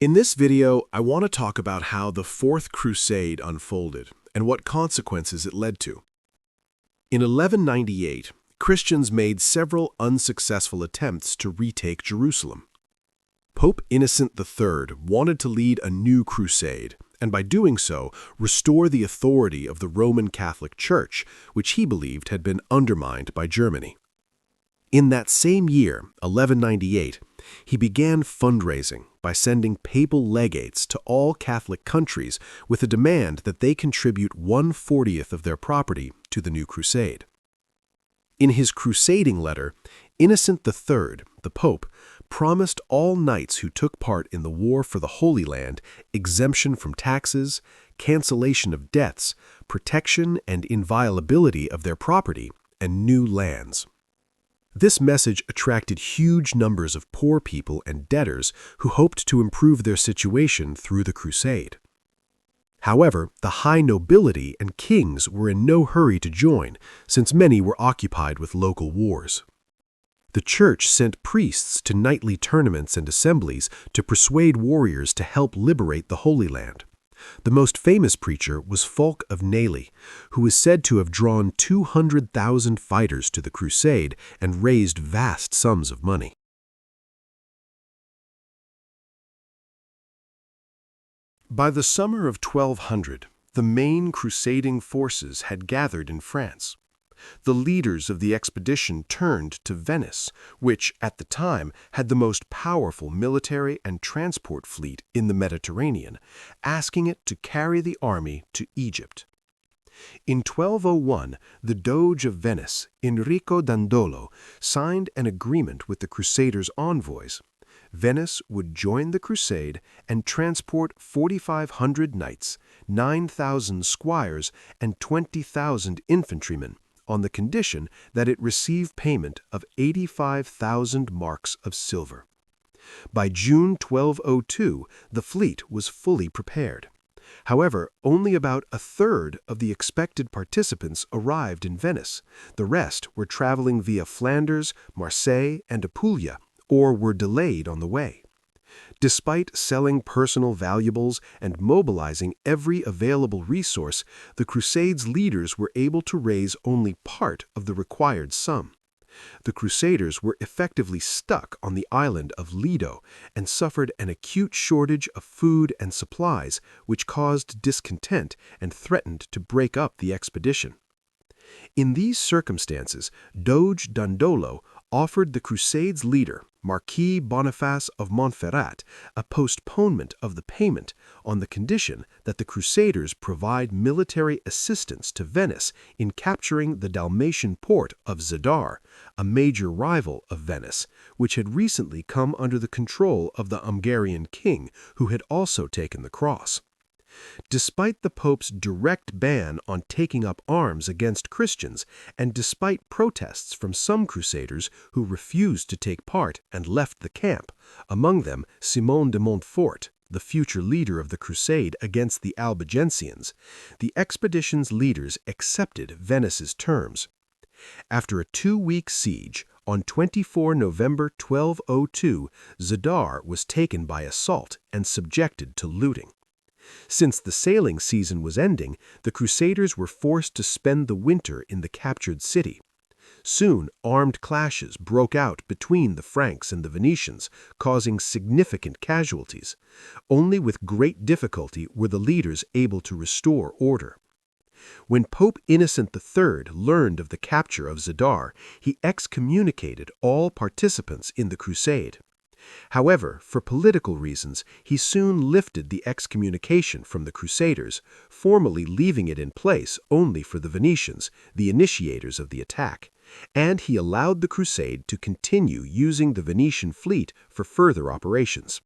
In this video, I want to talk about how the Fourth Crusade unfolded and what consequences it led to. In 1198, Christians made several unsuccessful attempts to retake Jerusalem. Pope Innocent III wanted to lead a new crusade, and by doing so, restore the authority of the Roman Catholic Church, which he believed had been undermined by Germany. In that same year, 1198, he began fundraising by sending papal legates to all Catholic countries with a demand that they contribute 1/40 of their property to the new crusade. In his crusading letter, Innocent III, the Pope, promised all knights who took part in the war for the Holy Land exemption from taxes, cancellation of debts, protection and inviolability of their property, and new lands. This message attracted huge numbers of poor people and debtors who hoped to improve their situation through the crusade. However, the high nobility and kings were in no hurry to join, since many were occupied with local wars. The church sent priests to knightly tournaments and assemblies to persuade warriors to help liberate the Holy Land. The most famous preacher was Fulk of Nayli, who is said to have drawn 200,000 fighters to the crusade and raised vast sums of money. By the summer of 1200, the main crusading forces had gathered in France. The leaders of the expedition turned to Venice, which, at the time, had the most powerful military and transport fleet in the Mediterranean, asking it to carry the army to Egypt. In 1201, the Doge of Venice, Enrico Dandolo, signed an agreement with the Crusaders' envoys. Venice would join the crusade and transport 4,500 knights, 9,000 squires, and 20,000 infantrymen, on the condition that it receive payment of 85,000 marks of silver. By June 1202, the fleet was fully prepared. However, only about a third of the expected participants arrived in Venice. The rest were traveling via Flanders, Marseille, and Apulia, or were delayed on the way. Despite selling personal valuables and mobilizing every available resource, the Crusade's leaders were able to raise only part of the required sum. The Crusaders were effectively stuck on the island of Lido and suffered an acute shortage of food and supplies, which caused discontent and threatened to break up the expedition. In these circumstances, Doge Dandolo offered the Crusade's leader, Marquis Boniface of Montferrat, a postponement of the payment on the condition that the Crusaders provide military assistance to Venice in capturing the Dalmatian port of Zadar, a major rival of Venice, which had recently come under the control of the Hungarian king, who had also taken the cross. Despite the Pope's direct ban on taking up arms against Christians, and despite protests from some Crusaders who refused to take part and left the camp, among them Simon de Montfort, the future leader of the crusade against the Albigensians, the expedition's leaders accepted Venice's terms. After a 2-week siege, on 24 November 1202, Zadar was taken by assault and subjected to looting. Since the sailing season was ending, the Crusaders were forced to spend the winter in the captured city. Soon, armed clashes broke out between the Franks and the Venetians, causing significant casualties. Only with great difficulty were the leaders able to restore order. When Pope Innocent III learned of the capture of Zadar, he excommunicated all participants in the crusade. However, for political reasons, he soon lifted the excommunication from the Crusaders, formally leaving it in place only for the Venetians, the initiators of the attack, and he allowed the crusade to continue using the Venetian fleet for further operations.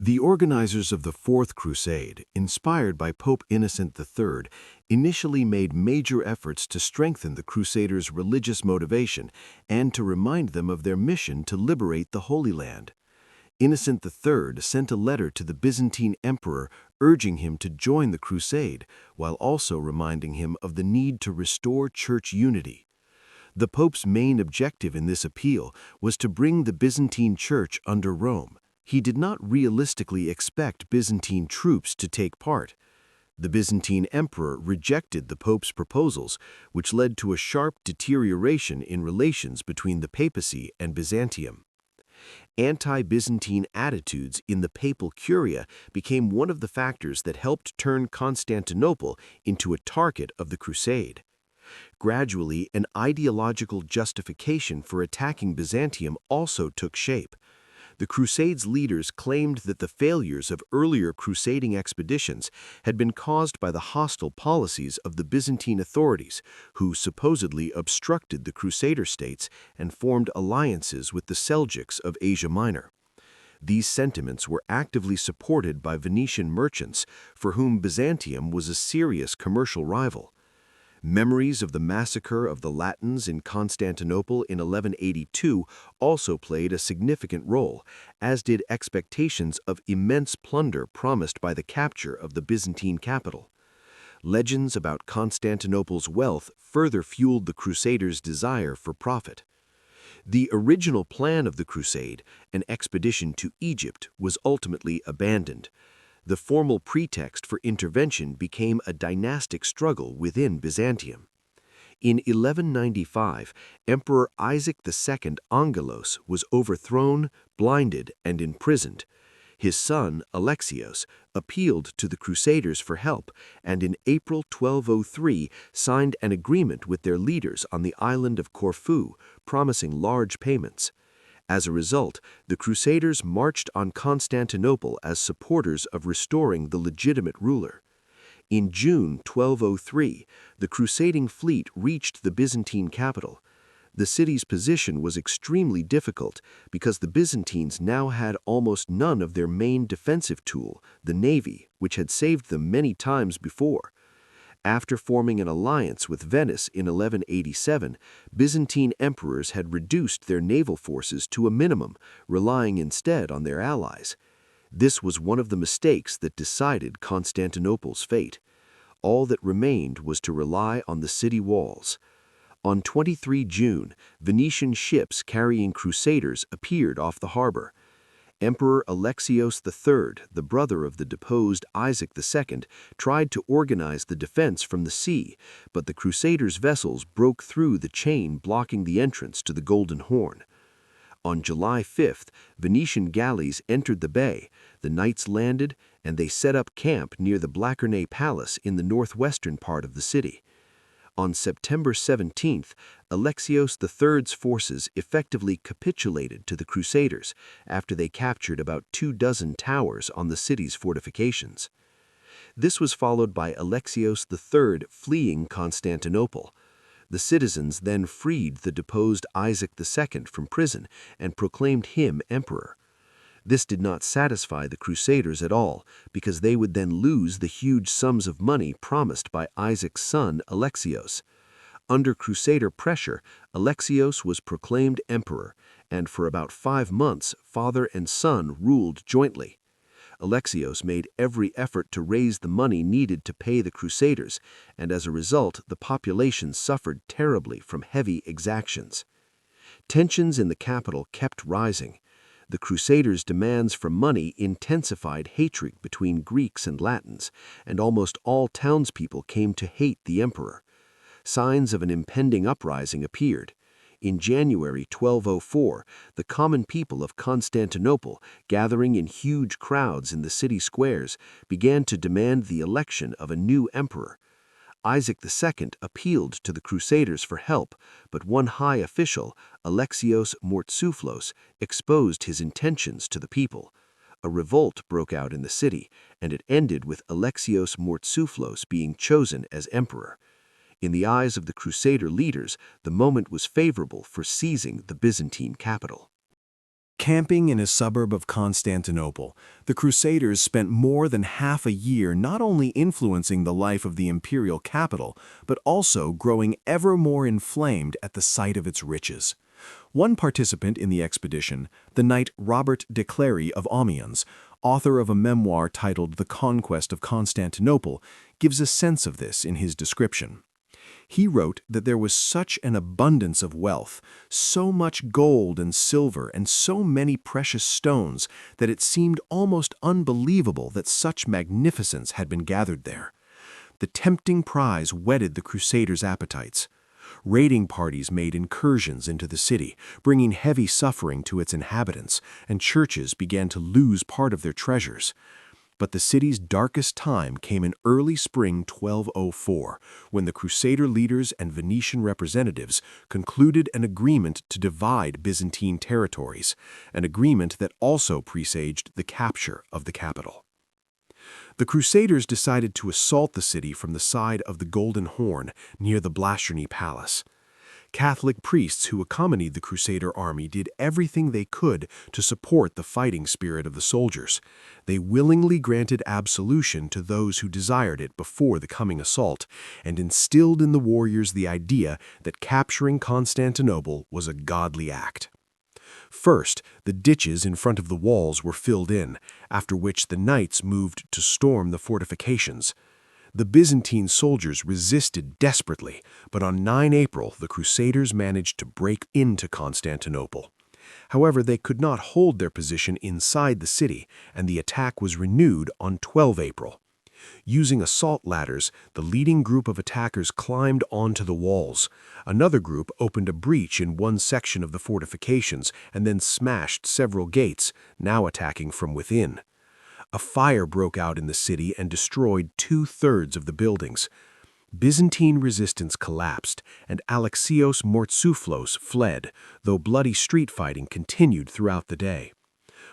The organizers of the Fourth Crusade, inspired by Pope Innocent III, initially made major efforts to strengthen the Crusaders' religious motivation and to remind them of their mission to liberate the Holy Land. Innocent III sent a letter to the Byzantine emperor urging him to join the crusade, while also reminding him of the need to restore church unity. The Pope's main objective in this appeal was to bring the Byzantine Church under Rome. He did not realistically expect Byzantine troops to take part. The Byzantine emperor rejected the Pope's proposals, which led to a sharp deterioration in relations between the papacy and Byzantium. Anti-Byzantine attitudes in the papal curia became one of the factors that helped turn Constantinople into a target of the crusade. Gradually, an ideological justification for attacking Byzantium also took shape. The Crusade's leaders claimed that the failures of earlier crusading expeditions had been caused by the hostile policies of the Byzantine authorities, who supposedly obstructed the Crusader states and formed alliances with the Seljuks of Asia Minor. These sentiments were actively supported by Venetian merchants, for whom Byzantium was a serious commercial rival. Memories of the massacre of the Latins in Constantinople in 1182 also played a significant role, as did expectations of immense plunder promised by the capture of the Byzantine capital. Legends about Constantinople's wealth further fueled the Crusaders' desire for profit. The original plan of the crusade, an expedition to Egypt, was ultimately abandoned. The formal pretext for intervention became a dynastic struggle within Byzantium. In 1195, Emperor Isaac II Angelos was overthrown, blinded, and imprisoned. His son, Alexios, appealed to the Crusaders for help and in April 1203 signed an agreement with their leaders on the island of Corfu, promising large payments. As a result, the Crusaders marched on Constantinople as supporters of restoring the legitimate ruler. In June 1203, the crusading fleet reached the Byzantine capital. The city's position was extremely difficult because the Byzantines now had almost none of their main defensive tool, the navy, which had saved them many times before. After forming an alliance with Venice in 1187, Byzantine emperors had reduced their naval forces to a minimum, relying instead on their allies. This was one of the mistakes that decided Constantinople's fate. All that remained was to rely on the city walls. On 23 June, Venetian ships carrying crusaders appeared off the harbor. Emperor Alexios III, the brother of the deposed Isaac II, tried to organize the defense from the sea, but the Crusaders' vessels broke through the chain blocking the entrance to the Golden Horn. On July 5th, Venetian galleys entered the bay, the knights landed, and they set up camp near the Blachernae Palace in the northwestern part of the city. On September 17th, Alexios III's forces effectively capitulated to the Crusaders after they captured about 24 towers on the city's fortifications. This was followed by Alexios III fleeing Constantinople. The citizens then freed the deposed Isaac II from prison and proclaimed him emperor. This did not satisfy the Crusaders at all, because they would then lose the huge sums of money promised by Isaac's son Alexios. Under Crusader pressure, Alexios was proclaimed emperor, and for about 5 months, father and son ruled jointly. Alexios made every effort to raise the money needed to pay the Crusaders, and as a result, the population suffered terribly from heavy exactions. Tensions in the capital kept rising. The Crusaders' demands for money intensified hatred between Greeks and Latins, and almost all townspeople came to hate the emperor. Signs of an impending uprising appeared. In January 1204, the common people of Constantinople, gathering in huge crowds in the city squares, began to demand the election of a new emperor. Isaac II appealed to the Crusaders for help, but one high official, Alexios Mortsouflos, exposed his intentions to the people. A revolt broke out in the city, and it ended with Alexios Mortsouflos being chosen as emperor. In the eyes of the Crusader leaders, the moment was favorable for seizing the Byzantine capital. Camping in a suburb of Constantinople, the Crusaders spent more than half a year not only influencing the life of the imperial capital, but also growing ever more inflamed at the sight of its riches. One participant in the expedition, the knight Robert de Clary of Amiens, author of a memoir titled The Conquest of Constantinople, gives a sense of this in his description. He wrote that there was such an abundance of wealth, so much gold and silver, and so many precious stones that it seemed almost unbelievable that such magnificence had been gathered there. The tempting prize whetted the Crusaders' appetites. Raiding parties made incursions into the city, bringing heavy suffering to its inhabitants, and churches began to lose part of their treasures. But the city's darkest time came in early spring 1204, when the Crusader leaders and Venetian representatives concluded an agreement to divide Byzantine territories, an agreement that also presaged the capture of the capital. The Crusaders decided to assault the city from the side of the Golden Horn near the Blascherny Palace. Catholic priests who accompanied the Crusader army did everything they could to support the fighting spirit of the soldiers. They willingly granted absolution to those who desired it before the coming assault, and instilled in the warriors the idea that capturing Constantinople was a godly act. First, the ditches in front of the walls were filled in, after which the knights moved to storm the fortifications. The Byzantine soldiers resisted desperately, but on 9 April the Crusaders managed to break into Constantinople. However, they could not hold their position inside the city, and the attack was renewed on 12 April. Using assault ladders, the leading group of attackers climbed onto the walls. Another group opened a breach in one section of the fortifications and then smashed several gates, now attacking from within. A fire broke out in the city and destroyed 2/3 of the buildings. Byzantine resistance collapsed, and Alexios Mortsouflos fled, though bloody street fighting continued throughout the day.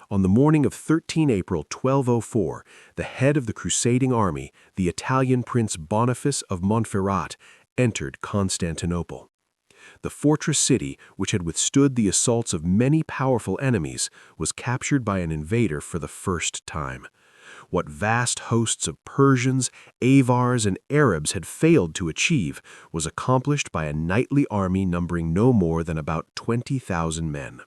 On the morning of 13 April 1204, the head of the crusading army, the Italian Prince Boniface of Montferrat, entered Constantinople. The fortress city, which had withstood the assaults of many powerful enemies, was captured by an invader for the first time. What vast hosts of Persians, Avars, and Arabs had failed to achieve was accomplished by a knightly army numbering no more than about 20,000 men.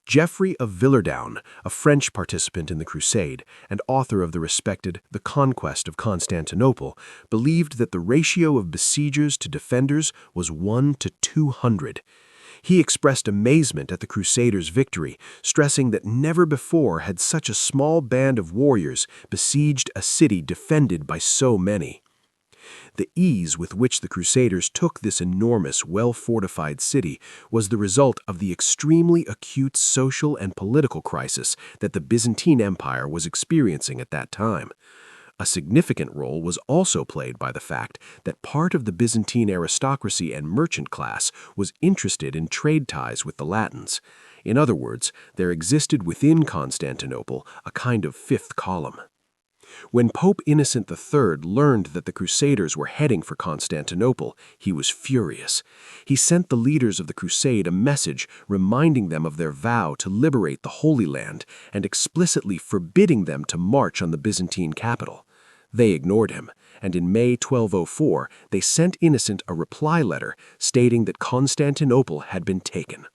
Geoffrey of Villardown, a French participant in the crusade and author of the respected The Conquest of Constantinople, believed that the ratio of besiegers to defenders was 1 to 200. He expressed amazement at the Crusaders' victory, stressing that never before had such a small band of warriors besieged a city defended by so many. The ease with which the Crusaders took this enormous, well-fortified city was the result of the extremely acute social and political crisis that the Byzantine Empire was experiencing at that time. A significant role was also played by the fact that part of the Byzantine aristocracy and merchant class was interested in trade ties with the Latins. In other words, there existed within Constantinople a kind of fifth column. When Pope Innocent III learned that the Crusaders were heading for Constantinople, he was furious. He sent the leaders of the crusade a message reminding them of their vow to liberate the Holy Land and explicitly forbidding them to march on the Byzantine capital. They ignored him, and in May 1204 they sent Innocent a reply letter stating that Constantinople had been taken.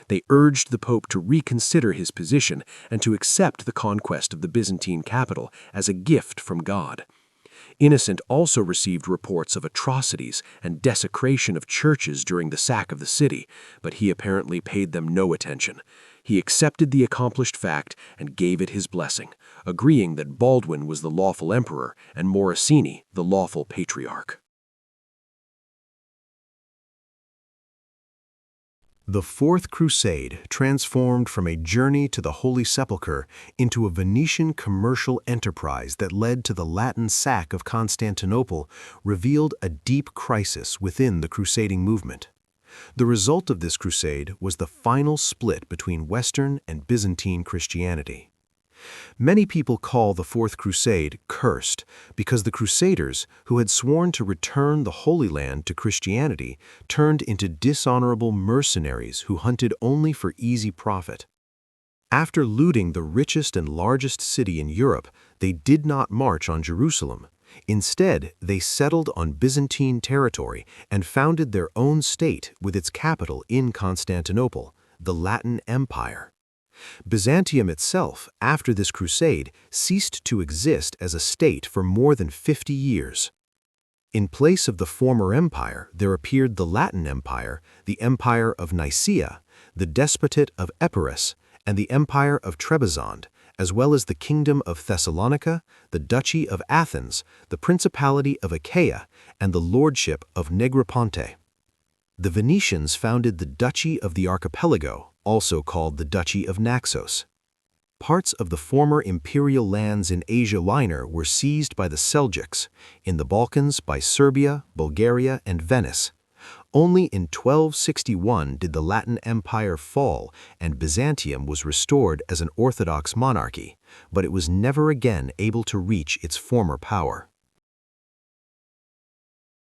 They urged the Pope to reconsider his position and to accept the conquest of the Byzantine capital as a gift from God. Innocent also received reports of atrocities and desecration of churches during the sack of the city, but he apparently paid them no attention. He accepted the accomplished fact and gave it his blessing, agreeing that Baldwin was the lawful emperor and Morosini the lawful patriarch. The Fourth Crusade transformed from a journey to the Holy Sepulchre into a Venetian commercial enterprise that led to the Latin sack of Constantinople, revealed a deep crisis within the crusading movement. The result of this crusade was the final split between Western and Byzantine Christianity. Many people call the Fourth Crusade cursed because the Crusaders, who had sworn to return the Holy Land to Christianity, turned into dishonorable mercenaries who hunted only for easy profit. After looting the richest and largest city in Europe, they did not march on Jerusalem. Instead, they settled on Byzantine territory and founded their own state with its capital in Constantinople, the Latin Empire. Byzantium itself, after this crusade, ceased to exist as a state for more than 50 years. In place of the former empire, there appeared the Latin Empire, the Empire of Nicaea, the Despotate of Epirus, and the Empire of Trebizond, as well as the Kingdom of Thessalonica, the Duchy of Athens, the Principality of Achaia, and the Lordship of Negroponte. The Venetians founded the Duchy of the Archipelago, also called the Duchy of Naxos. Parts of the former imperial lands in Asia Minor were seized by the Seljuks, in the Balkans by Serbia, Bulgaria, and Venice. Only in 1261 did the Latin Empire fall and Byzantium was restored as an Orthodox monarchy, but it was never again able to reach its former power.